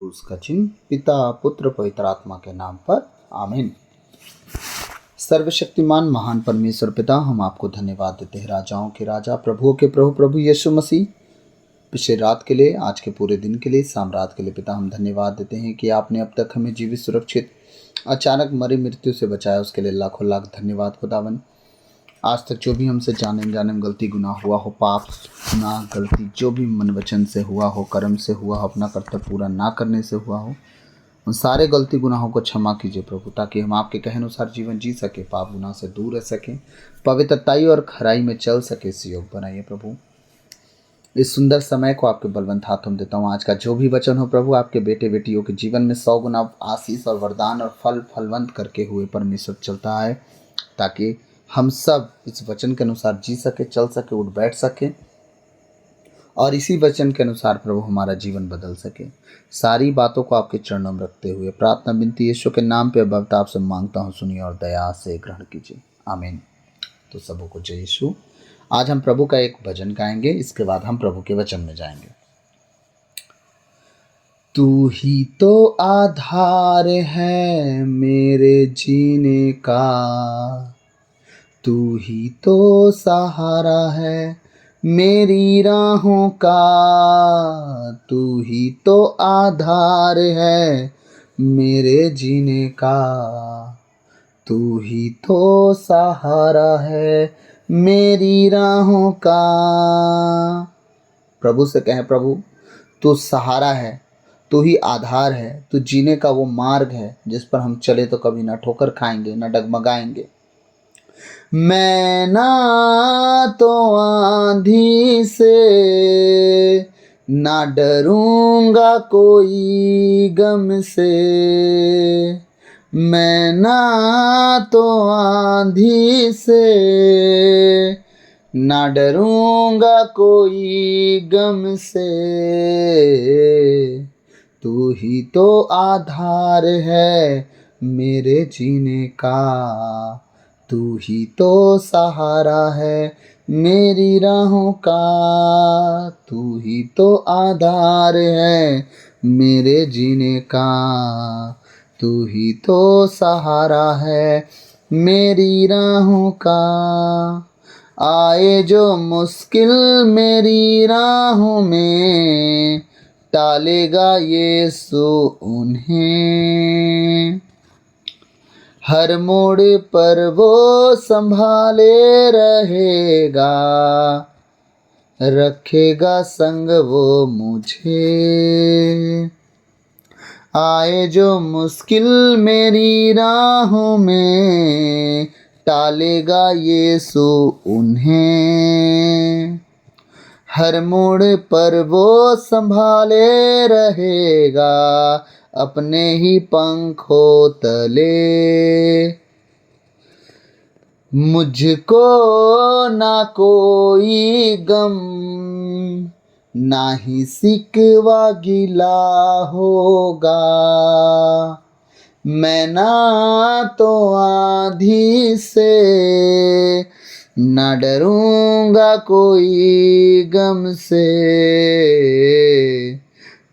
उसका चिन्ह पिता पुत्र पवित्र आत्मा के नाम पर आमीन। सर्वशक्तिमान महान परमेश्वर पिता, हम आपको धन्यवाद देते हैं, राजाओं के राजा प्रभुओं के प्रभु प्रभु यीशु मसीह, पिछले रात के लिए, आज के पूरे दिन के लिए, साम्रात के लिए पिता हम धन्यवाद देते हैं कि आपने अब तक हमें जीवित सुरक्षित अचानक मरी मृत्यु से बचाया, उसके लिए लाखों लाख धन्यवाद खुदावन। आज तक जो भी हमसे जाने जाने में गलती गुनाह हुआ हो, पाप गुनाह गलती जो भी मन वचन से हुआ हो, कर्म से हुआ हो, अपना कर्तव्य पूरा ना करने से हुआ हो, उन सारे गलती गुनाहों को क्षमा कीजिए प्रभु, ताकि हम आपके कहे अनुसार जीवन जी सके, पाप गुनाह से दूर रह सकें, पवित्रताई और खराई में चल सके, इस योग बनाइए प्रभु। इस सुंदर समय को आपके बलवंत हाथों में देता हूँ। आज का जो भी वचन हो प्रभु, आपके बेटे बेटियों के जीवन में 100 गुना आशीष और वरदान और फल फलवंत करके हुए परमेश्वर चलता है, ताकि हम सब इस वचन के अनुसार जी सके, चल सके, उठ बैठ सके और इसी वचन के अनुसार प्रभु हमारा जीवन बदल सके। सारी बातों को आपके चरणों में रखते हुए प्रार्थना विनती यीशु के नाम पे अब आपसे मांगता हूँ, सुनिए और दया से ग्रहण कीजिए, आमीन। तो सबों को जय यीशु। आज हम प्रभु का एक भजन गाएंगे, इसके बाद हम प्रभु के वचन में जाएंगे। तू ही तो आधार है मेरे जीने का, तू ही तो सहारा है मेरी राहों का, तू ही तो आधार है मेरे जीने का, तू ही तो सहारा है मेरी राहों का। प्रभु से कहें, प्रभु तू सहारा है, तू ही आधार है, तू जीने का वो मार्ग है जिस पर हम चले तो कभी ना ठोकर खाएंगे ना डगमगाएंगे। मैं ना तो आंधी से ना डरूंगा कोई गम से, मैं ना तो आंधी से ना डरूंगा कोई गम से, तू ही तो आधार है मेरे जीने का, तू ही तो सहारा है मेरी राहों का, तू ही तो आधार है मेरे जीने का, तू ही तो सहारा है मेरी राहों का। आए जो मुश्किल मेरी राहों में, टालेगा यीशु उन्हें, हर मोड़ पर वो संभाले रहेगा, रखेगा संग वो मुझे। आए जो मुश्किल मेरी राहों में, टालेगा यीशु उन्हें, हर मोड़ पर वो संभाले रहेगा, अपने ही पंखों तले। मुझको ना कोई गम ना ही सिकवा गिला होगा, मैं ना तो आंधी से ना डरूंगा कोई गम से,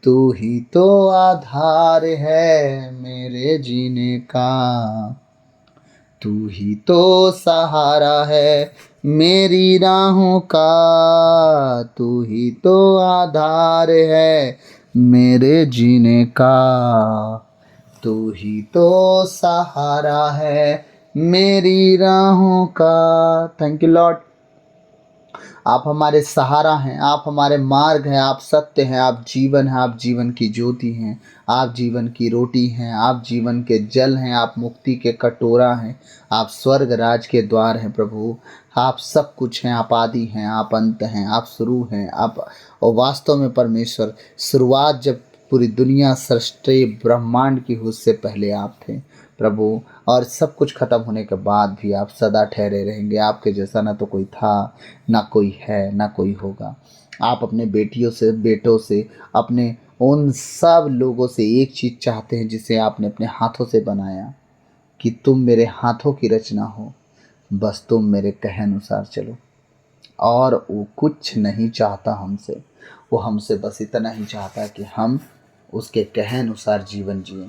तू ही तो आधार है मेरे जीने का, तू ही तो सहारा है मेरी राहों का, तू ही तो आधार है मेरे जीने का, तू ही तो सहारा है मेरी राहों का। Thank you Lord. आप हमारे सहारा हैं, आप हमारे मार्ग हैं, आप सत्य हैं, आप जीवन हैं, आप जीवन की ज्योति हैं, आप जीवन की रोटी हैं, आप जीवन के जल हैं, आप मुक्ति के कटोरा हैं, आप स्वर्ग राज के द्वार हैं प्रभु। आप सब कुछ हैं, आप आदि हैं, आप अंत हैं, आप शुरू हैं, आप और वास्तव में परमेश्वर, शुरुआत जब पूरी दुनिया सृष्टि ब्रह्मांड की हुई उससे पहले आप थे प्रभु, और सब कुछ खत्म होने के बाद भी आप सदा ठहरे रहेंगे। आपके जैसा ना तो कोई था, ना कोई है, ना कोई होगा। आप अपने बेटियों से, बेटों से, अपने उन सब लोगों से एक चीज़ चाहते हैं जिसे आपने अपने हाथों से बनाया, कि तुम मेरे हाथों की रचना हो, बस तुम मेरे कहे अनुसार चलो। और वो कुछ नहीं चाहता हमसे, वो हमसे बस इतना ही चाहता है कि हम उसके कहे अनुसार जीवन जिए।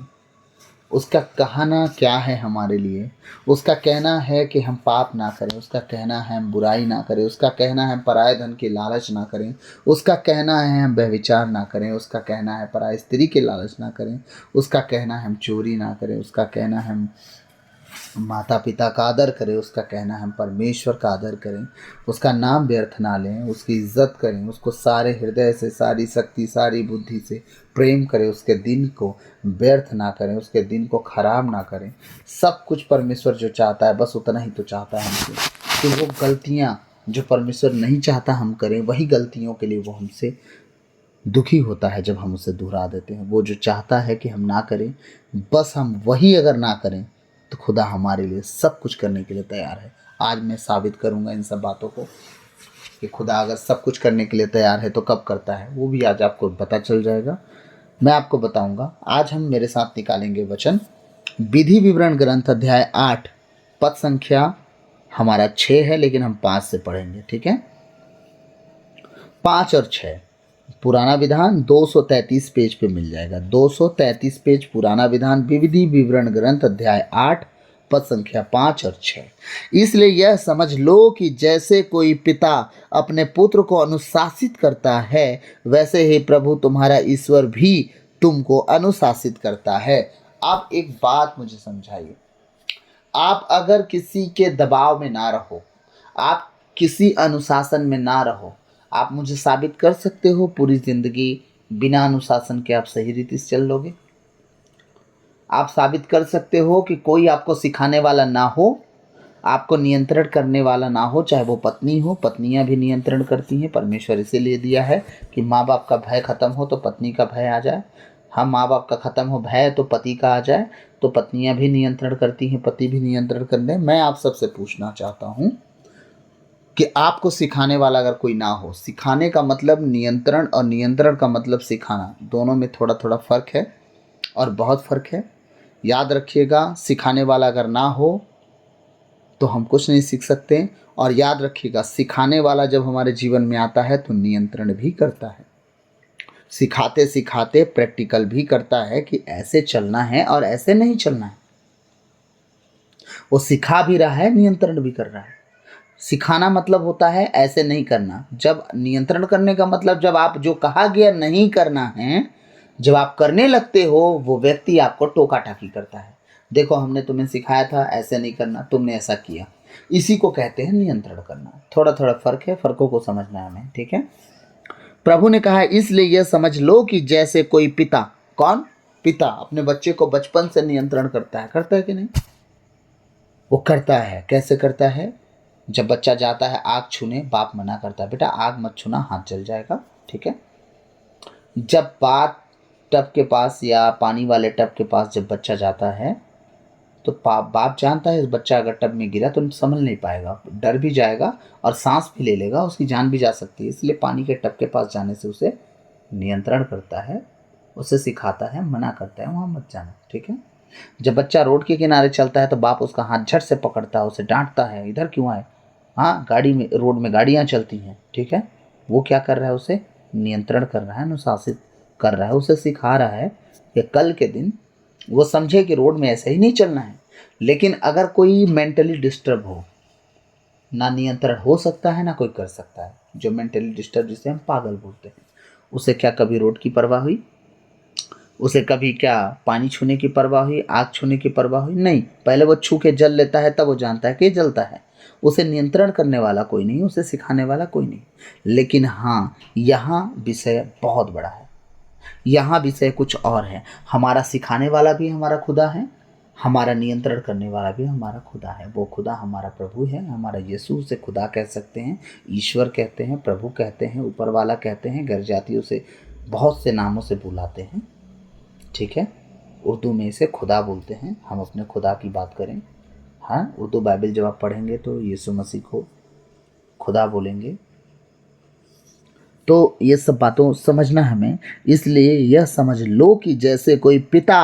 उसका कहना क्या है हमारे लिए? उसका कहना है कि हम पाप ना करें, उसका कहना है हम बुराई ना करें, उसका कहना है हम पराये धन की लालच ना करें, उसका कहना है हम व्यभिचार ना करें, उसका कहना है पराये स्त्री की लालच ना करें, उसका कहना है हम चोरी ना करें, उसका कहना है हम माता पिता का आदर करें, उसका कहना है हम परमेश्वर का आदर करें, उसका नाम व्यर्थ ना लें, उसकी इज्जत करें, उसको सारे हृदय से, सारी शक्ति, सारी बुद्धि से प्रेम करें, उसके दिन को व्यर्थ ना करें, उसके दिन को खराब ना करें। सब कुछ परमेश्वर जो चाहता है बस उतना ही तो चाहता है हमसे, कि वो गलतियाँ जो परमेश्वर नहीं चाहता हम करें, वही गलतियों के लिए वो हमसे दुखी होता है जब हम उसे दोहरा देते हैं। वो जो चाहता है कि हम ना करें, बस हम वही अगर ना करें तो खुदा हमारे लिए सब कुछ करने के लिए तैयार है। आज मैं साबित करूंगा इन सब बातों को कि खुदा अगर सब कुछ करने के लिए तैयार है तो कब करता है, वो भी आज आपको पता चल जाएगा। मैं आपको बताऊंगा। आज हम मेरे साथ निकालेंगे वचन, विधि विवरण ग्रंथ अध्याय 8, पद संख्या हमारा 6 है, लेकिन हम 5 से पढ़ेंगे, ठीक है। 5 और 6 पुराना विधान 233 पेज पे मिल जाएगा। 233 पेज पुराना विधान, विधि विवरण ग्रंथ अध्याय 8, पद संख्या 5 और 6। इसलिए यह समझ लो कि जैसे कोई पिता अपने पुत्र को अनुशासित करता है, वैसे ही प्रभु तुम्हारा ईश्वर भी तुमको अनुशासित करता है। आप एक बात मुझे समझाइए, आप अगर किसी के दबाव में ना रहो, आप किसी अनुशासन में ना रहो, आप मुझे साबित कर सकते हो पूरी जिंदगी बिना अनुशासन के आप सही रीति से चल लोगे? आप साबित कर सकते हो कि कोई आपको सिखाने वाला ना हो, आपको नियंत्रण करने वाला ना हो, चाहे वो पत्नी हो, पत्नियां भी नियंत्रण करती हैं। परमेश्वर इसीलिए दिया है कि माँ बाप का भय खत्म हो तो पत्नी का भय आ जाए, हम माँ बाप का खत्म हो भय तो पति का आ जाए, तो पत्नियां भी नियंत्रण करती हैं, पति भी नियंत्रण कर लें। मैं आप सबसे पूछना चाहता हूँ कि आपको सिखाने वाला अगर कोई ना हो, सिखाने का मतलब नियंत्रण और नियंत्रण का मतलब सिखाना, दोनों में थोड़ा थोड़ा फर्क है और बहुत फर्क है। याद रखिएगा, सिखाने वाला अगर ना हो तो हम कुछ नहीं सीख सकते, और याद रखिएगा सिखाने वाला जब हमारे जीवन में आता है तो नियंत्रण भी करता है। सिखाते सिखाते प्रैक्टिकल भी करता है कि ऐसे चलना है और ऐसे नहीं चलना है। वो सिखा भी रहा है, नियंत्रण भी कर रहा है। सिखाना मतलब होता है ऐसे नहीं करना, जब नियंत्रण करने का मतलब जब आप जो कहा गया नहीं करना है, जब आप करने लगते हो, वो व्यक्ति आपको टोका टाकी करता है। देखो हमने तुम्हें सिखाया था ऐसे नहीं करना, तुमने ऐसा किया। इसी को कहते हैं नियंत्रण करना। थोड़ा थोड़ा फर्क है, फर्कों को समझना है हमें, ठीक है। प्रभु ने कहा इसलिए यह समझ लो कि जैसे कोई पिता, कौन पिता, अपने बच्चे को बचपन से नियंत्रण करता है कि नहीं? वो करता है। कैसे करता है? जब बच्चा जाता है आग छूने, बाप मना करता है, बेटा आग मत छूना, हाथ जल जाएगा, ठीक है। जब बात टब के पास या पानी वाले टब के पास जब बच्चा जाता है तो बाप जानता है इस बच्चा अगर टब में गिरा तो संभल नहीं पाएगा, डर भी जाएगा और सांस भी ले लेगा, उसकी जान भी जा सकती है। इसलिए पानी के टब के पास जाने से उसे नियंत्रण करता है, उसे सिखाता है, मना करता है वहाँ मत जाना, ठीक है। जब बच्चा रोड के किनारे चलता है तो बाप उसका हाथ झट से पकड़ता है, उसे डांटता है, इधर क्यों आए, हाँ गाड़ी में, रोड में गाड़ियाँ चलती हैं, ठीक है। वो क्या कर रहा है? उसे नियंत्रण कर रहा है, अनुशासित कर रहा है, उसे सिखा रहा है कि कल के दिन वो समझे कि रोड में ऐसे ही नहीं चलना है। लेकिन अगर कोई मेंटली डिस्टर्ब हो, ना नियंत्रण हो सकता है ना कोई कर सकता है। जो मेंटली डिस्टर्ब, जिसे हम पागल बोलते हैं, उसे क्या कभी रोड की परवाह हुई? उसे कभी क्या पानी छूने की परवाह हुई, आग छूने की परवाह हुई? नहीं। पहले वो छू के जल लेता है, तब वो जानता है कि जलता है। उसे नियंत्रण करने वाला कोई नहीं, उसे सिखाने वाला कोई नहीं। लेकिन हाँ, यहाँ विषय बहुत बड़ा है, यहाँ विषय कुछ और है। हमारा सिखाने वाला भी हमारा खुदा है, हमारा नियंत्रण करने वाला भी हमारा खुदा है। वो खुदा हमारा प्रभु है, हमारा यीशु। उसे खुदा कह सकते हैं, ईश्वर कहते हैं, प्रभु कहते हैं, ऊपर वाला कहते हैं, गैर जातियों से बहुत से नामों से बुलाते हैं, ठीक है। उर्दू में इसे खुदा बोलते हैं। हम अपने खुदा की बात करें, हाँ, उर्दू बाइबल जब आप पढ़ेंगे तो यीशु मसीह को खुदा बोलेंगे। तो ये सब बातों समझना हमें। इसलिए यह समझ लो कि जैसे कोई पिता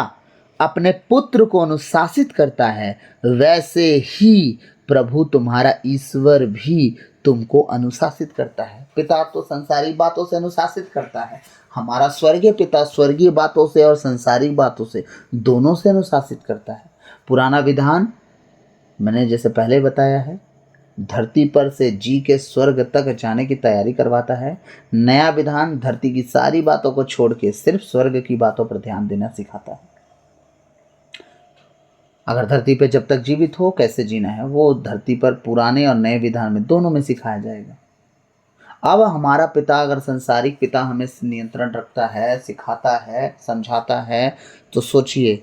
अपने पुत्र को अनुशासित करता है, वैसे ही प्रभु तुम्हारा ईश्वर भी तुमको अनुशासित करता है। पिता तो संसारी बातों से अनुशासित करता है, हमारा स्वर्गीय पिता स्वर्गीय बातों से और संसारिक बातों से दोनों से अनुशासित करता है। पुराना विधान मैंने जैसे पहले बताया है, धरती पर से जी के स्वर्ग तक जाने की तैयारी करवाता है। नया विधान धरती की सारी बातों को छोड़ के सिर्फ स्वर्ग की बातों पर ध्यान देना सिखाता है। अगर धरती पे जब तक जीवित हो कैसे जीना है, वो धरती पर पुराने और नए विधान में दोनों में सिखाया जाएगा। अब हमारा पिता अगर संसारिक पिता हमें नियंत्रण रखता है, सिखाता है, समझाता है, तो सोचिए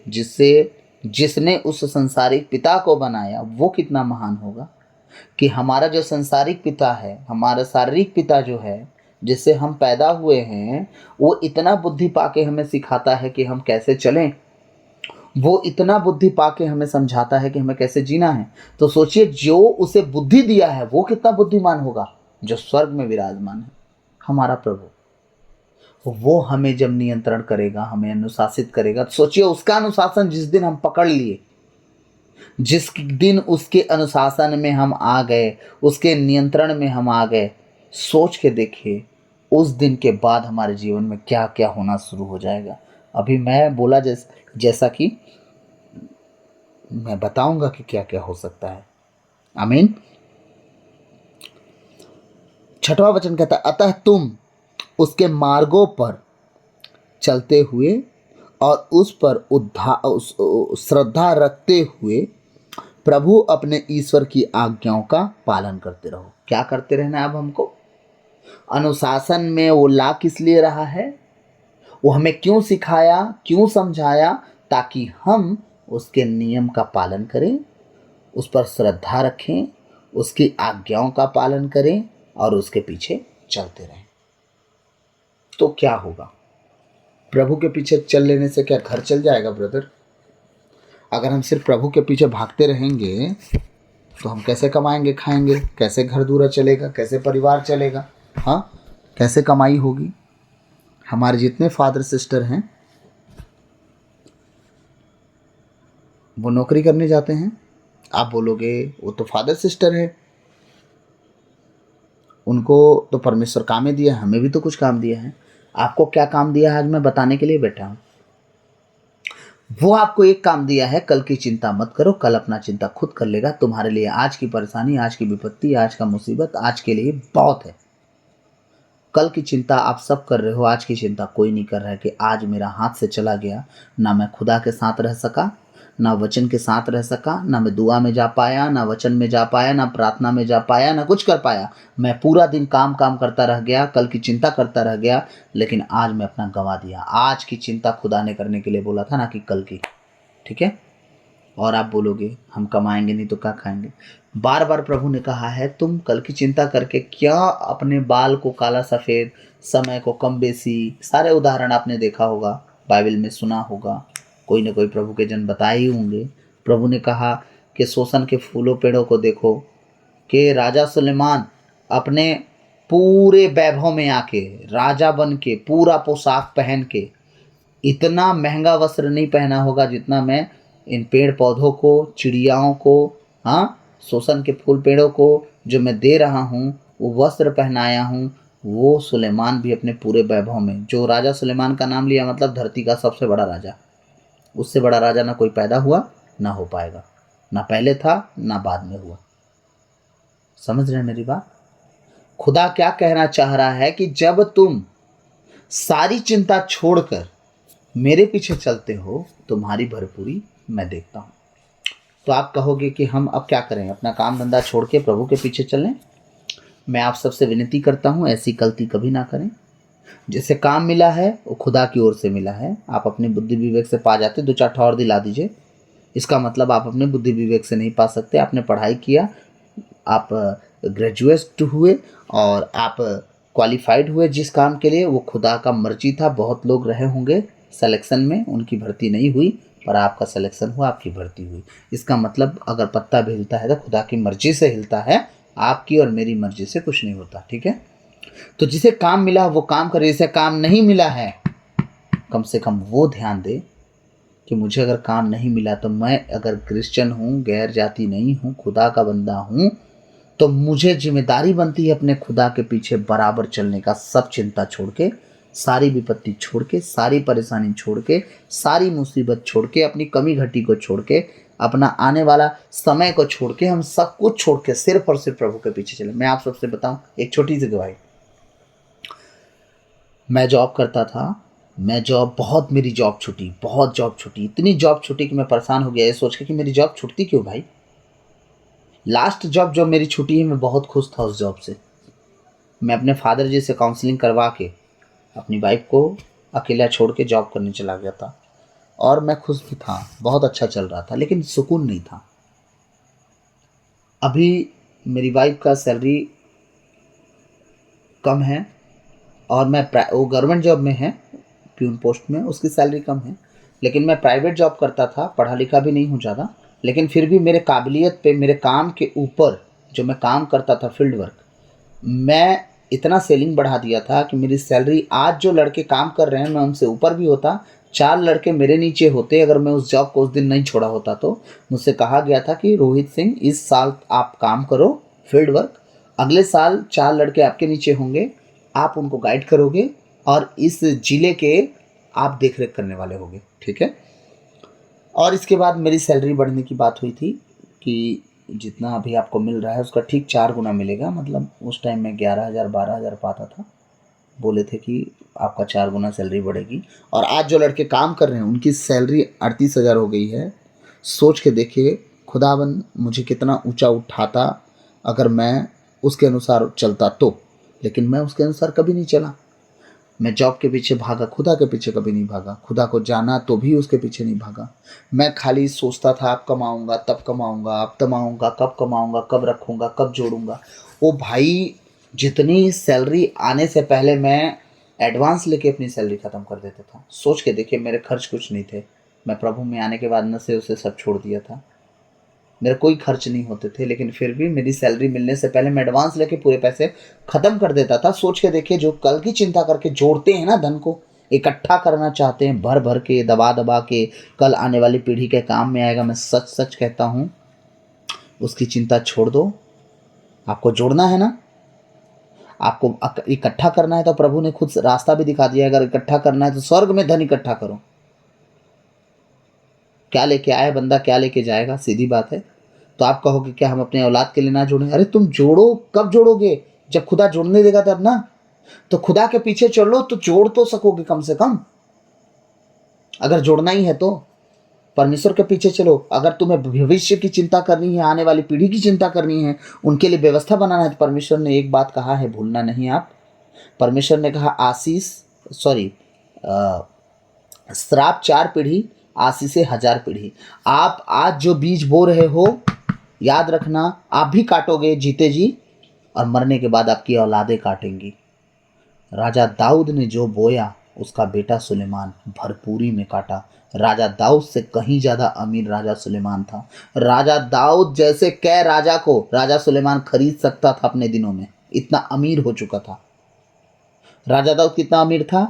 जिसने उस संसारिक पिता को बनाया वो कितना महान होगा। कि हमारा जो संसारिक पिता है, हमारा शारीरिक पिता जो है जिससे हम पैदा हुए हैं, वो इतना बुद्धि पाके हमें सिखाता है कि हम कैसे चलें, वो इतना बुद्धि पाके हमें समझाता है कि हमें कैसे जीना है। तो सोचिए जो उसे बुद्धि दिया है वो कितना बुद्धिमान होगा, जो स्वर्ग में विराजमान है, हमारा प्रभु। वो हमें जब नियंत्रण करेगा, हमें अनुशासित करेगा, तो सोचिए उसका अनुशासन जिस दिन हम पकड़ लिए, जिस दिन उसके अनुशासन में हम आ गए, उसके नियंत्रण में हम आ गए, सोच के देखिए उस दिन के बाद हमारे जीवन में क्या क्या होना शुरू हो जाएगा। अभी मैं बोला जैसा कि मैं बताऊंगा कि क्या क्या हो सकता है। आमीन। छठवां वचन कहता है, अतः तुम उसके मार्गों पर चलते हुए और उस पर श्रद्धा रखते हुए प्रभु अपने ईश्वर की आज्ञाओं का पालन करते रहो। क्या करते रहना है अब हमको? अनुशासन में वो ला किस लिए रहा है, वो हमें क्यों सिखाया, क्यों समझाया? ताकि हम उसके नियम का पालन करें, उस पर श्रद्धा रखें, उसकी आज्ञाओं का पालन करें और उसके पीछे चलते रहें। तो क्या होगा? प्रभु के पीछे चल लेने से क्या घर चल जाएगा ब्रदर? अगर हम सिर्फ प्रभु के पीछे भागते रहेंगे तो हम कैसे कमाएंगे, खाएंगे, कैसे घर दूरा चलेगा, कैसे परिवार चलेगा, हाँ, कैसे कमाई होगी? हमारे जितने फादर सिस्टर हैं वो नौकरी करने जाते हैं। आप बोलोगे वो तो फादर सिस्टर है, उनको तो परमेश्वर काम दिया है, हमें भी तो कुछ काम दिया है। आपको क्या काम दिया है आज मैं बताने के लिए बैठा हूँ। वो आपको एक काम दिया है, कल की चिंता मत करो, कल अपना चिंता खुद कर लेगा। तुम्हारे लिए आज की परेशानी, आज की विपत्ति, आज का मुसीबत आज के लिए बहुत है। कल की चिंता आप सब कर रहे हो, आज की चिंता कोई नहीं कर रहा है कि आज मेरा हाथ से चला गया, ना मैं खुदा के साथ रह सका, ना वचन के साथ रह सका, ना मैं दुआ में जा पाया, ना वचन में जा पाया, ना प्रार्थना में जा पाया, ना कुछ कर पाया। मैं पूरा दिन काम करता रह गया, कल की चिंता करता रह गया, लेकिन आज मैं अपना गंवा दिया। आज की चिंता खुदा ने करने के लिए बोला था, ना कि कल की। ठीक है? और आप बोलोगे हम कमाएंगे नहीं तो क्या खाएंगे? बार बार प्रभु ने कहा है, तुम कल की चिंता करके क्या अपने बाल को काला सफ़ेद, समय को कम बेसी, सारे उदाहरण आपने देखा होगा, बाइबल में सुना होगा, कोई ना कोई प्रभु के जन बताए ही होंगे। प्रभु ने कहा कि शोषण के फूलों पेड़ों को देखो, कि राजा सुलेमान अपने पूरे वैभव में आके, राजा बन के, पूरा पोशाक पहन के, इतना महंगा वस्त्र नहीं पहना होगा जितना मैं इन पेड़ पौधों को, चिड़ियाओं को, हाँ, शोषण के फूल पेड़ों को जो मैं दे रहा हूँ, वो वस्त्र पहनाया हूँ। वो सुलेमान भी अपने पूरे वैभव में, जो राजा सुलेमान का नाम लिया मतलब धरती का सबसे बड़ा राजा, उससे बड़ा राजा ना कोई पैदा हुआ, ना हो पाएगा, ना पहले था ना बाद में हुआ। समझ रहे हैं मेरी बात? खुदा क्या कहना चाह रहा है कि जब तुम सारी चिंता छोड़कर मेरे पीछे चलते हो, तुम्हारी भरपूरी मैं देखता हूँ। तो आप कहोगे कि हम अब क्या करें, अपना काम धंधा छोड़ के प्रभु के पीछे चलें? मैं आप सबसे विनती करता हूँ, ऐसी गलती कभी ना करें। जिसे काम मिला है वो खुदा की ओर से मिला है। आप अपनी बुद्धि विवेक से पा जाते, 2-4 ठौर दिला दीजिए, इसका मतलब आप अपने बुद्धि विवेक से नहीं पा सकते। आपने पढ़ाई किया, आप ग्रेजुएट हुए और आप क्वालिफाइड हुए जिस काम के लिए, वो खुदा का मर्जी था। बहुत लोग रहे होंगे सिलेक्शन में, उनकी भर्ती नहीं हुई, पर आपका सिलेक्शन हुआ, आपकी भर्ती हुई। इसका मतलब अगर पत्ता भी हिलता है तो खुदा की मर्जी से हिलता है, आपकी और मेरी मर्जी से कुछ नहीं होता। ठीक है? तो जिसे काम मिला वो काम करे, जिसे काम नहीं मिला है कम से कम वो ध्यान दे कि मुझे अगर काम नहीं मिला तो मैं अगर क्रिश्चियन हूँ, गैर जाति नहीं हूँ, खुदा का बंदा हूँ, तो मुझे जिम्मेदारी बनती है अपने खुदा के पीछे बराबर चलने का। सब चिंता छोड़ के सारी विपत्ति छोड़ के, सारी परेशानी छोड़ के, सारी मुसीबत छोड़ के, अपनी कमी घटी को छोड़ के, अपना आने वाला समय को छोड़ के, हम सब कुछ छोड़ के सिर्फ और सिर्फ प्रभु के पीछे चले। मैं आप सबसे बताऊं एक छोटी सी गवाही। मैं जॉब करता था, बहुत मेरी जॉब छूटी, बहुत जॉब छूटी, इतनी जॉब छूटी कि मैं परेशान हो गया ये सोच के कि मेरी जॉब छूटती क्यों भाई। लास्ट जॉब जो मेरी छुट्टी है, मैं बहुत खुश था उस जॉब से। मैं अपने फादर जी से काउंसलिंग करवा के अपनी वाइफ को अकेला छोड़ के जॉब करने चला गया था, और मैं खुश भी था, बहुत अच्छा चल रहा था, लेकिन सुकून नहीं था। अभी मेरी वाइफ का सैलरी कम है, और वो गवर्नमेंट जॉब में है, प्यून पोस्ट में, उसकी सैलरी कम है। लेकिन मैं प्राइवेट जॉब करता था, पढ़ा लिखा भी नहीं हूँ ज़्यादा, लेकिन फिर भी मेरे काबिलियत पे, मेरे काम के ऊपर जो मैं काम करता था फील्ड वर्क, मैं इतना सेलिंग बढ़ा दिया था कि मेरी सैलरी, आज जो लड़के काम कर रहे हैं मैं उनसे ऊपर भी होता, 4 लड़के मेरे नीचे होते अगर मैं उस जॉब को उस दिन नहीं छोड़ा होता तो। मुझसे कहा गया था कि रोहित सिंह, इस साल आप काम करो फील्ड वर्क, अगले साल 4 लड़के आपके नीचे होंगे, आप उनको गाइड करोगे और इस जिले के आप देख रेख करने वाले होंगे, ठीक है। और इसके बाद मेरी सैलरी बढ़ने की बात हुई थी कि जितना अभी आपको मिल रहा है उसका ठीक 4 गुना मिलेगा। मतलब उस टाइम में 11,000 12,000 पाता था, बोले थे कि आपका 4 गुना सैलरी बढ़ेगी। और आज जो लड़के काम कर रहे हैं उनकी सैलरी 38,000 हो गई है। सोच के देखिए खुदावन मुझे कितना ऊंचा उठाता अगर मैं उसके अनुसार चलता तो। लेकिन मैं उसके अनुसार कभी नहीं चला। मैं जॉब के पीछे भागा, खुदा के पीछे कभी नहीं भागा। खुदा को जाना तो भी उसके पीछे नहीं भागा। मैं खाली सोचता था अब कमाऊंगा, तब कमाऊंगा, अब कमाऊंगा, कब कमाऊंगा, कब रखूंगा, कब जोड़ूंगा। ओ भाई, जितनी सैलरी आने से पहले मैं एडवांस लेके अपनी सैलरी ख़त्म कर देता था। सोच के देखिए, मेरे खर्च कुछ नहीं थे। मैं प्रभु में आने के बाद नशे उसे सब छोड़ दिया था, मेरे कोई खर्च नहीं होते थे, लेकिन फिर भी मेरी सैलरी मिलने से पहले मैं एडवांस लेके पूरे पैसे ख़त्म कर देता था। सोच के देखिए, जो कल की चिंता करके जोड़ते हैं ना, धन को इकट्ठा करना चाहते हैं, भर भर के, दबा दबा के, कल आने वाली पीढ़ी के काम में आएगा, मैं सच सच कहता हूँ, उसकी चिंता छोड़ दो। आपको जोड़ना है ना, आपको इकट्ठा करना है, तो प्रभु ने खुद रास्ता भी दिखा दिया। अगर इकट्ठा करना है तो स्वर्ग में धन इकट्ठा करो। क्या लेके आया बंदा क्या लेके जाएगा, सीधी बात है। तो आप कहोगे क्या हम अपने औलाद के लिए ना जोड़ें? अरे तुम जोड़ो, कब जोड़ोगे? जब खुदा जोड़ने देगा तब ना। तो खुदा के पीछे चलो तो जोड़ तो सकोगे कम से कम। अगर जोड़ना ही है तो परमेश्वर के पीछे चलो। अगर तुम्हें भविष्य की चिंता करनी है, आने वाली पीढ़ी की चिंता करनी है, उनके लिए व्यवस्था बनाना है, तो परमेश्वर ने एक बात कहा है, भूलना नहीं आप। परमेश्वर ने कहा श्राप 4 पीढ़ी, आशीष 1000 पीढ़ी। आप आज जो बीज बो रहे हो, याद रखना आप भी काटोगे जीते जी, और मरने के बाद आपकी औलादें काटेंगी। राजा दाऊद ने जो बोया उसका बेटा सुलेमान भरपूरी में काटा। राजा दाऊद से कहीं ज्यादा अमीर राजा सुलेमान था। राजा दाऊद जैसे कै राजा को राजा सुलेमान खरीद सकता था अपने दिनों में, इतना अमीर हो चुका था। राजा दाऊद कितना अमीर था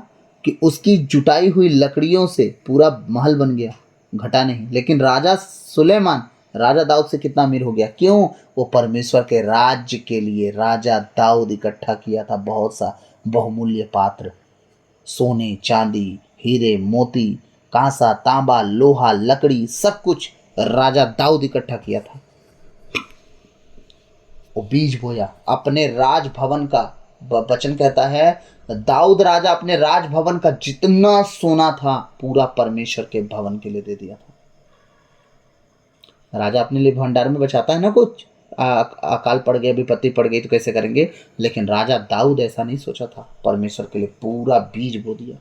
कि उसकी जुटाई हुई लकड़ियों से पूरा महल बन गया, घटा नहीं। लेकिन राजा सुलेमान राजा दाऊद से कितना अमीर हो गया? क्यों? वो परमेश्वर के राज्य के लिए राजा दाऊद इकट्ठा किया था बहुत सा बहुमूल्य पात्र, सोने चांदी, हीरे मोती, कांसा तांबा लोहा लकड़ी, सब कुछ राजा दाऊद इकट्ठा किया था। वो बीज बोया अपने राजभवन का। वचन कहता है दाऊद राजा अपने राजभवन का जितना सोना था पूरा परमेश्वर के भवन के लिए दे दिया था। राजा अपने लिए भंडार में बचाता है ना कुछ, अकाल पड़ गया, विपत्ति पड़ गई तो कैसे करेंगे, लेकिन राजा दाऊद ऐसा नहीं सोचा था, परमेश्वर के लिए पूरा बीज बो दिया।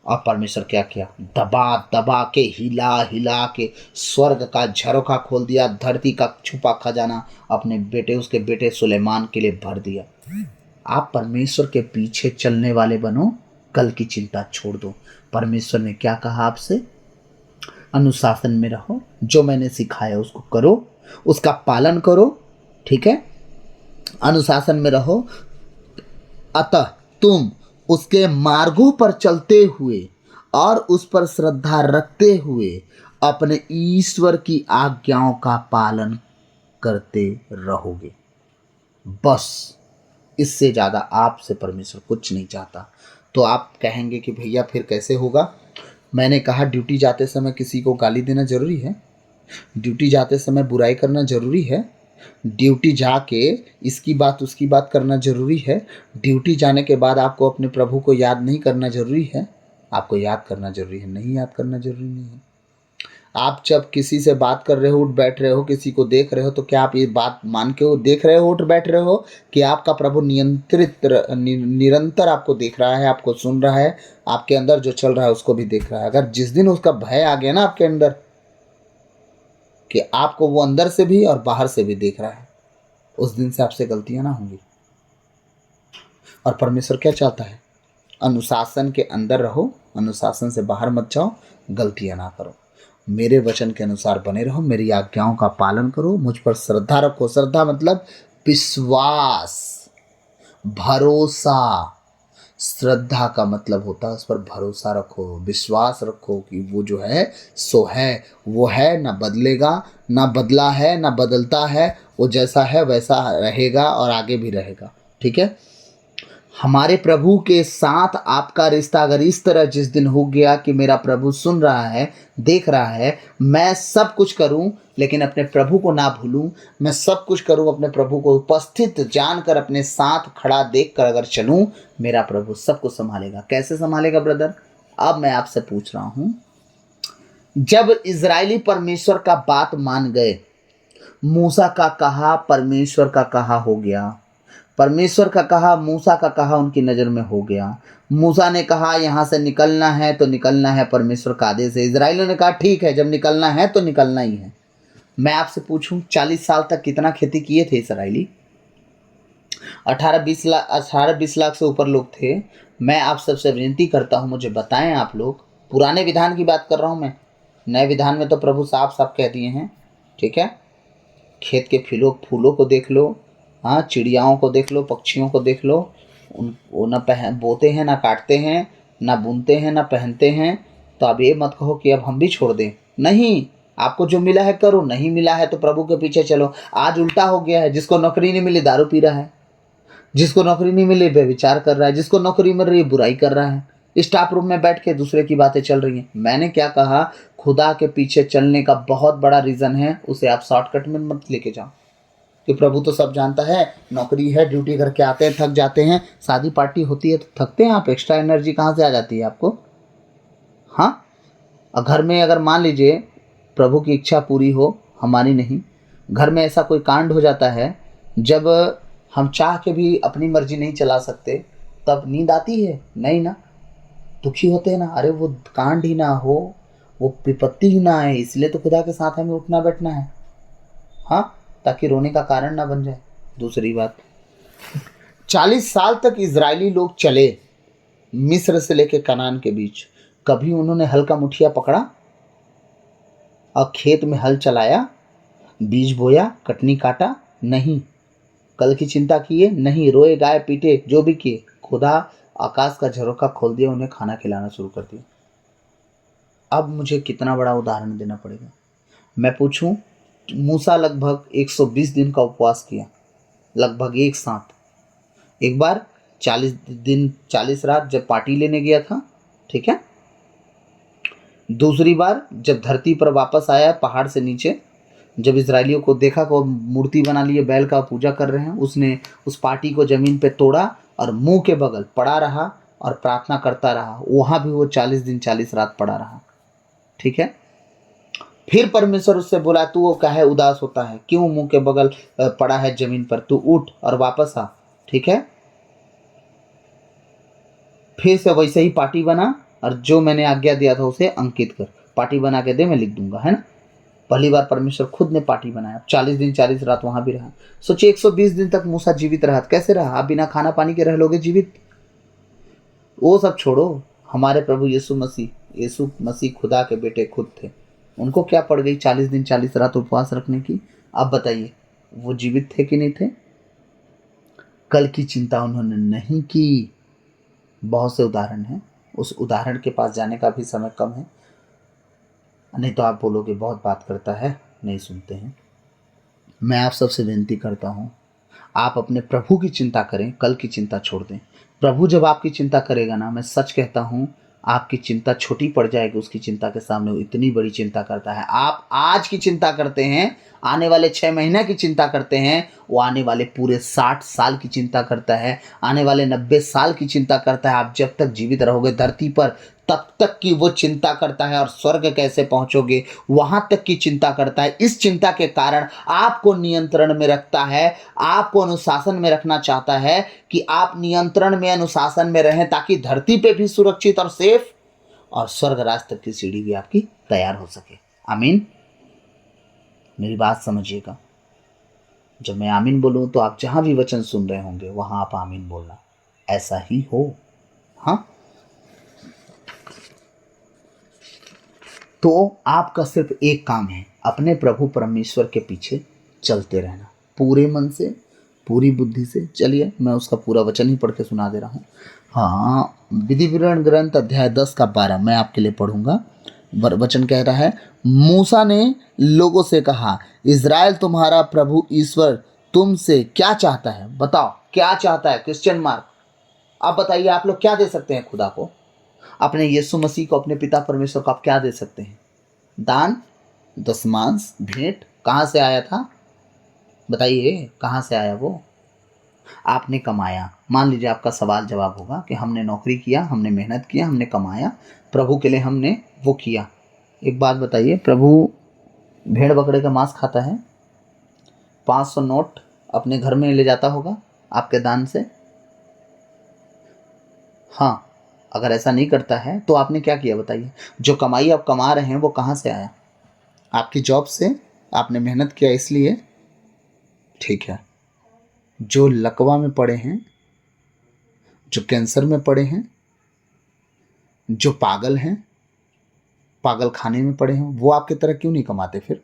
और परमेश्वर क्या किया? दबा दबा के, हिला हिला के स्वर्ग का झरोखा खोल दिया, धरती का छुपा खजाना अपने बेटे, उसके बेटे सुलेमान के लिए भर दिया। आप परमेश्वर के पीछे चलने वाले बनो, कल की चिंता छोड़ दो। परमेश्वर ने क्या कहा आपसे? अनुशासन में रहो, जो मैंने सिखाया उसको करो, उसका पालन करो, ठीक है? अनुशासन में रहो, अतः तुम उसके मार्गों पर चलते हुए और उस पर श्रद्धा रखते हुए अपने ईश्वर की आज्ञाओं का पालन करते रहोगे। बस इससे ज़्यादा आपसे परमेश्वर कुछ नहीं चाहता। तो आप कहेंगे कि भैया फिर कैसे होगा? मैंने कहा ड्यूटी जाते समय किसी को गाली देना ज़रूरी है? ड्यूटी जाते समय बुराई करना ज़रूरी है? ड्यूटी जाके इसकी बात उसकी बात करना ज़रूरी है? ड्यूटी जाने के बाद आपको अपने प्रभु को याद नहीं करना ज़रूरी है? आपको याद करना ज़रूरी है, नहीं याद करना ज़रूरी नहीं है। आप जब किसी से बात कर रहे हो, उठ बैठ रहे हो, किसी को देख रहे हो, तो क्या आप ये बात मान के देख रहे हो, उठ बैठ रहे हो कि आपका प्रभु निरंतर आपको देख रहा है, आपको सुन रहा है, आपके अंदर जो चल रहा है उसको भी देख रहा है? अगर जिस दिन उसका भय आ गया ना आपके अंदर कि आपको वो अंदर से भी और बाहर से भी देख रहा है, उस दिन से आपसे गलतियां ना होंगी। और परमेश्वर क्या चाहता है? अनुशासन के अंदर रहो, अनुशासन से बाहर मत जाओ, गलतियां ना करो, मेरे वचन के अनुसार बने रहो, मेरी आज्ञाओं का पालन करो, मुझ पर श्रद्धा रखो। श्रद्धा मतलब विश्वास, भरोसा। श्रद्धा का मतलब होता है उस पर भरोसा रखो, विश्वास रखो कि वो जो है सो है, वो है, ना बदलेगा, ना बदला है, ना बदलता है, वो जैसा है वैसा रहेगा और आगे भी रहेगा। ठीक है? हमारे प्रभु के साथ आपका रिश्ता अगर इस तरह जिस दिन हो गया कि मेरा प्रभु सुन रहा है, देख रहा है, मैं सब कुछ करूं लेकिन अपने प्रभु को ना भूलूं, मैं सब कुछ करूं अपने प्रभु को उपस्थित जानकर अपने साथ खड़ा देखकर अगर चलूं, मेरा प्रभु सब कुछ संभालेगा। कैसे संभालेगा ब्रदर? अब मैं आपसे पूछ रहा हूं, जब इजरायली परमेश्वर का बात मान गए, मूसा का कहा परमेश्वर का कहा हो गया, परमेश्वर का कहा मूसा का कहा उनकी नज़र में हो गया। मूसा ने कहा यहाँ से निकलना है तो निकलना है, परमेश्वर का आदेश है। इजराइलियों ने कहा ठीक है, जब निकलना है तो निकलना ही है। मैं आपसे पूछूं, 40 साल तक कितना खेती किए थे इजराइली? 18-20 लाख से ऊपर लोग थे। मैं आप सबसे विनती करता हूँ, मुझे बताएं आप लोग, पुराने विधान की बात कर रहा हूँ मैं, नए विधान में तो प्रभु साफ साफ कह दिए हैं। ठीक है? खेत के फूलों को देख लो, हाँ, चिड़ियाओं को देख लो, पक्षियों को देख लो, वो ना बोते हैं, ना काटते हैं, ना बुनते हैं, ना पहनते हैं। तो अब ये मत कहो कि अब हम भी छोड़ दें। नहीं, आपको जो मिला है करो, नहीं मिला है तो प्रभु के पीछे चलो। आज उल्टा हो गया है, जिसको नौकरी नहीं मिली दारू पी रहा है, जिसको नौकरी नहीं मिली व्यभिचार कर रहा है, जिसको नौकरी मिल रही है बुराई कर रहा है, स्टाफ रूम में बैठ के दूसरे की बातें चल रही हैं। मैंने क्या कहा? खुदा के पीछे चलने का बहुत बड़ा रीज़न है, उसे आप शॉर्टकट में मत लेके जाओ कि प्रभु तो सब जानता है, नौकरी है, ड्यूटी करके आते हैं, थक जाते हैं, शादी पार्टी होती है तो थकते हैं आप, एक्स्ट्रा एनर्जी कहाँ से आ जाती है आपको? हाँ, और घर में अगर मान लीजिए प्रभु की इच्छा पूरी हो, हमारी नहीं, घर में ऐसा कोई कांड हो जाता है जब हम चाह के भी अपनी मर्जी नहीं चला सकते, तब नींद आती है? नहीं ना, दुखी होते हैं ना। अरे वो कांड ही ना हो, वो विपत्ति ही ना आए, इसलिए तो खुदा के साथ हमें उठना बैठना है। हाँ, ताकि रोने का कारण ना बन जाए। दूसरी बात, 40 साल तक इजरायली लोग चले मिस्र से लेकर कनान के बीच, कभी उन्होंने हल का मुठिया पकड़ा और खेत में हल चलाया, बीज बोया, कटनी काटा? नहीं। कल की चिंता किए? नहीं। रोए, गाय पीटे, जो भी किए, खुदा आकाश का झरोखा खोल दिया, उन्हें खाना खिलाना शुरू कर दिया। अब मुझे कितना बड़ा उदाहरण देना पड़ेगा? मैं पूछूं, मूसा लगभग 120 दिन का उपवास किया, लगभग एक साथ। एक बार 40 दिन 40 रात जब पार्टी लेने गया था, ठीक है। दूसरी बार जब धरती पर वापस आया पहाड़ से नीचे, जब इजरायलियों को देखा कि वो मूर्ति बना लिए, बैल का पूजा कर रहे हैं, उसने उस पार्टी को जमीन पे तोड़ा और मुंह के बगल पड़ा रहा और प्रार्थना करता रहा। वहां भी वो 40 दिन 40 रात पड़ा रहा। ठीक है। फिर परमेश्वर उससे बोला, तू वो काहे उदास होता है, क्यों मुंह के बगल पड़ा है जमीन पर, तू उठ और वापस आ। ठीक है। फिर से वैसे ही पार्टी बना और जो मैंने आज्ञा दिया था उसे अंकित कर, पार्टी बना के दे, मैं लिख दूंगा, है ना। पहली बार परमेश्वर खुद ने पार्टी बनाया। 40 दिन 40 रात वहां भी रहा। सोचिए 120 दिन तक मूसा जीवित रहा। कैसे रहा? आप बिना खाना पानी के रह लोगे जीवित? वो सब छोड़ो, हमारे प्रभु यीशु मसीह खुदा के बेटे खुद थे। उनको क्या पड़ गई 40 दिन 40 रात उपवास रखने की? अब बताइए, वो जीवित थे कि नहीं थे? कल की चिंता उन्होंने नहीं की। बहुत से उदाहरण हैं, उस उदाहरण के पास जाने का भी समय कम है, नहीं तो आप बोलोगे बहुत बात करता है, नहीं सुनते हैं। मैं आप सबसे विनती करता हूँ, आप अपने प्रभु की चिंता करें, कल की चिंता छोड़ दें। प्रभु जब आपकी चिंता करेगा ना, मैं सच कहता हूँ, आपकी चिंता छोटी पड़ जाएगी उसकी चिंता के सामने। वो इतनी बड़ी चिंता करता है। आप आज की चिंता करते हैं, आने वाले 6 महीने की चिंता करते हैं, वो आने वाले पूरे 60 साल की चिंता करता है, आने वाले 90 साल की चिंता करता है। आप जब तक जीवित रहोगे धरती पर तब तक की वो चिंता करता है, और स्वर्ग कैसे पहुंचोगे वहां तक की चिंता करता है। इस चिंता के कारण आपको नियंत्रण में रखता है, आपको अनुशासन में रखना चाहता है कि आप नियंत्रण में, अनुशासन में रहें, ताकि धरती पे भी सुरक्षित और सेफ, और स्वर्ग राज तक की सीढ़ी भी आपकी तैयार हो सके। आमीन। मेरी बात समझिएगा। जब मैं आमीन बोलूं तो आप जहां भी वचन सुन रहे होंगे वहां आप आमीन बोलना। ऐसा ही हो। हाँ, तो आपका सिर्फ एक काम है, अपने प्रभु परमेश्वर के पीछे चलते रहना, पूरे मन से, पूरी बुद्धि से। चलिए मैं उसका पूरा वचन ही पढ़ के सुना दे रहा हूँ। हाँ, विधि विवरण ग्रंथ अध्याय 10 का 12 मैं आपके लिए पढ़ूंगा। वचन कह रहा है, मूसा ने लोगों से कहा, इज़राइल तुम्हारा प्रभु ईश्वर तुमसे क्या चाहता है? बताओ क्या चाहता है? Question mark. आप बताइए, आप लोग क्या दे सकते हैं खुदा को? अपने यीशु मसीह को, अपने पिता परमेश्वर को आप क्या दे सकते हैं? दान, दशमांश, भेंट। कहाँ से आया था? बताइए कहाँ से आया वो? आपने कमाया। मान लीजिए आपका सवाल जवाब होगा कि हमने नौकरी किया, हमने मेहनत किया, हमने कमाया, प्रभु के लिए हमने वो किया। एक बात बताइए, प्रभु भेड़ बकरे का मांस खाता है? 500 नोट अपने घर में ले जाता होगा आपके दान से? हाँ, अगर ऐसा नहीं करता है तो आपने क्या किया बताइए? जो कमाई आप कमा रहे हैं वो कहाँ से आया? आपकी जॉब से? आपने मेहनत किया इसलिए? ठीक है। जो लकवा में पड़े हैं, जो कैंसर में पड़े हैं, जो पागल हैं, पागल खाने में पड़े हैं, वो आपकी तरह क्यों नहीं कमाते फिर?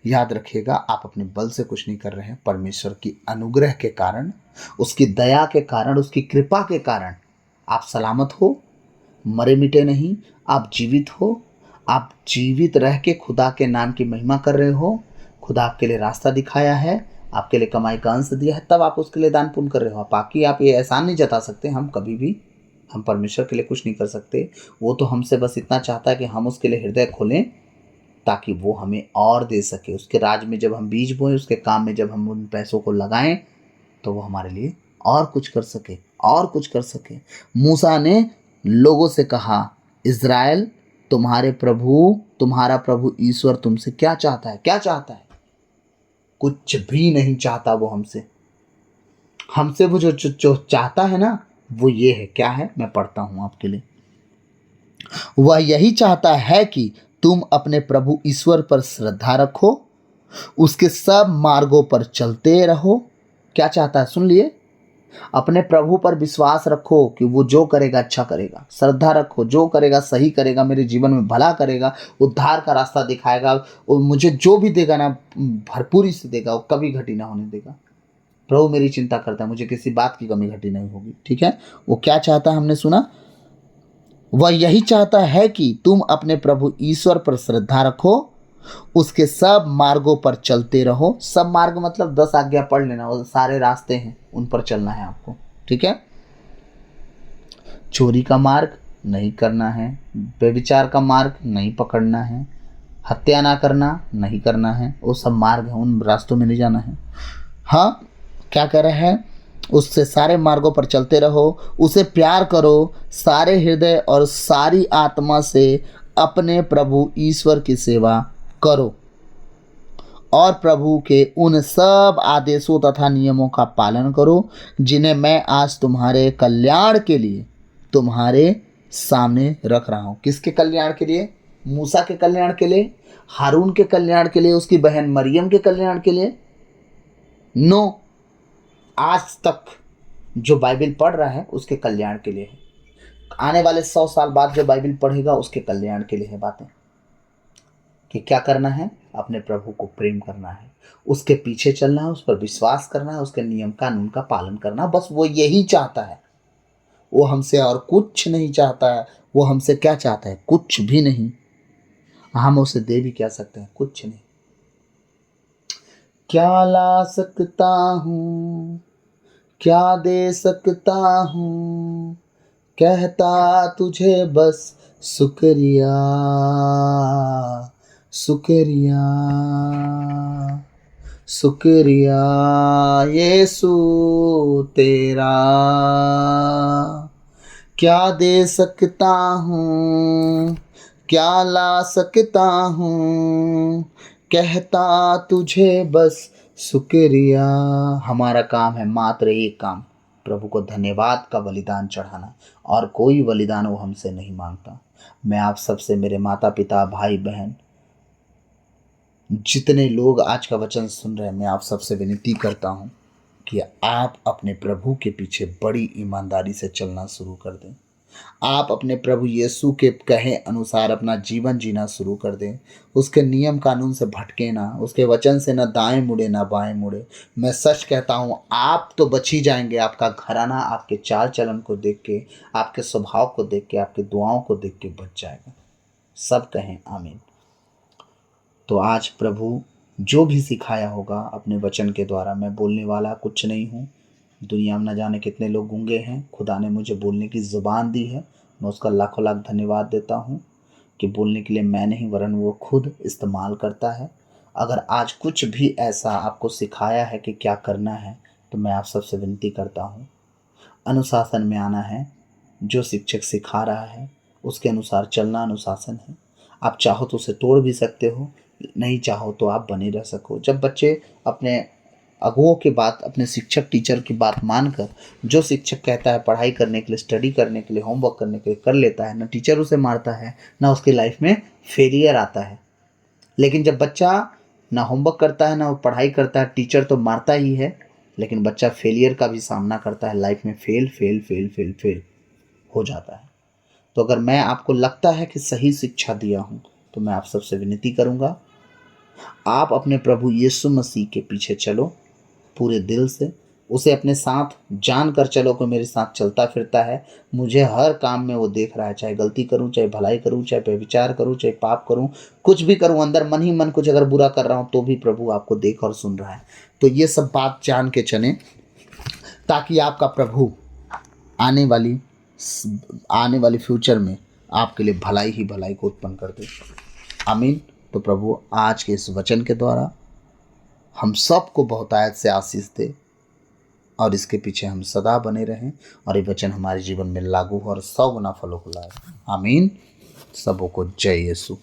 याद रखिएगा, आप अपने बल से कुछ नहीं कर रहे हैं। परमेश्वर की अनुग्रह के कारण, उसकी दया के कारण, उसकी कृपा के कारण आप सलामत हो, मरे मिटे नहीं, आप जीवित हो। आप जीवित रह के खुदा के नाम की महिमा कर रहे हो। खुदा आपके लिए रास्ता दिखाया है, आपके लिए कमाई का अंश दिया है, तब आप उसके लिए दान पुण्य कर रहे हो। बाकी आप ये एहसान नहीं जता सकते, हम कभी भी, हम परमेश्वर के लिए कुछ नहीं कर सकते। वो तो हमसे बस इतना चाहता है कि हम उसके लिए हृदय खोलें, ताकि वो हमें और दे सके। उसके राज में जब हम बीज बोएं, उसके काम में जब हम उन पैसों को लगाएं, तो वो हमारे लिए और कुछ कर सके, और कुछ कर सके। मूसा ने लोगों से कहा, इज़राइल तुम्हारा प्रभु ईश्वर तुमसे क्या चाहता है? क्या चाहता है? कुछ भी नहीं चाहता वो हमसे। हमसे वो जो चाहता है ना, वो ये है। क्या है? मैं पढ़ता हूं आपके लिए। वह यही चाहता है कि तुम अपने प्रभु ईश्वर पर श्रद्धा रखो, उसके सब मार्गों पर चलते रहो। क्या चाहता है? सुन लिए, अपने प्रभु पर विश्वास रखो कि वो जो करेगा अच्छा करेगा। श्रद्धा रखो, जो करेगा सही करेगा, मेरे जीवन में भला करेगा, उद्धार का रास्ता दिखाएगा। वो मुझे जो भी देगा ना, भरपूरी से देगा, वो कभी घटी ना होने देगा। प्रभु मेरी चिंता करता है, मुझे किसी बात की कमी घटी नहीं होगी। ठीक है, वो क्या चाहता है हमने सुना। वह यही चाहता है कि तुम अपने प्रभु ईश्वर पर श्रद्धा रखो, उसके सब मार्गों पर चलते रहो। सब मार्ग मतलब 10 आज्ञा पढ़ लेना, वो सारे रास्ते हैं, उन पर चलना है आपको। ठीक है, चोरी का मार्ग नहीं करना है, व्यभिचार का मार्ग नहीं पकड़ना है, हत्या ना करना नहीं करना है। वो सब मार्ग है, उन रास्तों में नहीं जाना है। हाँ, क्या कह रहे हैं? उससे सारे मार्गों पर चलते रहो, उसे प्यार करो, सारे हृदय और सारी आत्मा से अपने प्रभु ईश्वर की सेवा करो, और प्रभु के उन सब आदेशों तथा नियमों का पालन करो जिन्हें मैं आज तुम्हारे कल्याण के लिए तुम्हारे सामने रख रहा हूँ। किसके कल्याण के लिए? मूसा के कल्याण के लिए, हारून के कल्याण के लिए, उसकी बहन मरियम के कल्याण के लिए? नो, आज तक जो बाइबल पढ़ रहा है उसके कल्याण के लिए है। आने वाले 100 साल बाद जो बाइबल पढ़ेगा उसके कल्याण के लिए है बातें। कि क्या करना है? अपने प्रभु को प्रेम करना है, उसके पीछे चलना है, उस पर विश्वास करना है, उसके नियम कानून का पालन करना। बस वो यही चाहता है। वो हमसे और कुछ नहीं चाहता है। वो हमसे क्या चाहता है? कुछ भी नहीं। हम उसे दे भी क्या सकते हैं? कुछ नहीं। क्या ला सकता हूँ, क्या दे सकता हूँ, कहता तुझे बस शुक्रिया, शुक्रिया, शुक्रिया यीशु तेरा। क्या दे सकता हूँ, क्या ला सकता हूँ, कहता तुझे बस शुक्रिया। हमारा काम है मात्र एक काम, प्रभु को धन्यवाद का बलिदान चढ़ाना, और कोई बलिदान वो हमसे नहीं मांगता। मैं आप सबसे, मेरे माता पिता, भाई बहन, जितने लोग आज का वचन सुन रहे हैं, मैं आप सबसे विनती करता हूँ कि आप अपने प्रभु के पीछे बड़ी ईमानदारी से चलना शुरू कर दें। आप अपने प्रभु यीशु के कहे अनुसार अपना जीवन जीना शुरू कर दें। उसके नियम कानून से भटके ना, उसके वचन से ना दाएं मुड़े ना बाएं मुड़े। मैं सच कहता हूँ, आप तो बच ही जाएंगे। आपका घराना आपके चाल चलन को देख के, आपके स्वभाव को देख के, आपकी दुआओं को देख के बच जाएगा। सब कहें आमीन। तो आज प्रभु जो भी सिखाया होगा अपने वचन के द्वारा, मैं बोलने वाला कुछ नहीं हूँ। दुनिया में न जाने कितने लोग गूंगे हैं, खुदा ने मुझे बोलने की ज़ुबान दी है। मैं उसका लाखों लाख धन्यवाद देता हूँ कि बोलने के लिए मैं नहीं वरन वो खुद इस्तेमाल करता है। अगर आज कुछ भी ऐसा आपको सिखाया है कि क्या करना है, तो मैं आप सबसे विनती करता हूँ, अनुशासन में आना है। जो शिक्षक सिखा रहा है उसके अनुसार चलना अनुशासन है। आप चाहो तो उसे तोड़ भी सकते हो, नहीं चाहो तो आप बने रह सको। जब बच्चे अपने अगुओं की बात, अपने शिक्षक टीचर की बात मानकर, जो शिक्षक कहता है पढ़ाई करने के लिए, स्टडी करने के लिए, होमवर्क करने के लिए, कर लेता है, ना टीचर उसे मारता है, ना उसकी लाइफ में फेलियर आता है। लेकिन जब बच्चा ना होमवर्क करता है, ना वो पढ़ाई करता है, टीचर तो मारता ही है, लेकिन बच्चा फेलियर का भी सामना करता है। लाइफ में fail fail fail fail fail हो जाता है। तो अगर मैं आपको लगता है कि सही शिक्षा दिया हूँ, तो मैं आप सबसे विनती करूँगा, आप अपने प्रभु यीशु मसीह के पीछे चलो पूरे दिल से। उसे अपने साथ जान कर चलो कि मेरे साथ चलता फिरता है, मुझे हर काम में वो देख रहा है। चाहे गलती करूं, चाहे भलाई करूं, चाहे व्यभिचार करूं, चाहे पाप करूं, कुछ भी करूं, अंदर मन ही मन कुछ अगर बुरा कर रहा हूं, तो भी प्रभु आपको देख और सुन रहा है। तो ये सब बात जान के चलें, ताकि आपका प्रभु आने वाली फ्यूचर में आपके लिए भलाई ही भलाई को उत्पन्न कर दे। आमीन। तो प्रभु आज के इस वचन के द्वारा हम सबको बहुतायत से आशीष दे, और इसके पीछे हम सदा बने रहें, और ये वचन हमारे जीवन में लागू हो और 100 गुना फलों को लाए। आमीन। सबों को जय यीशु।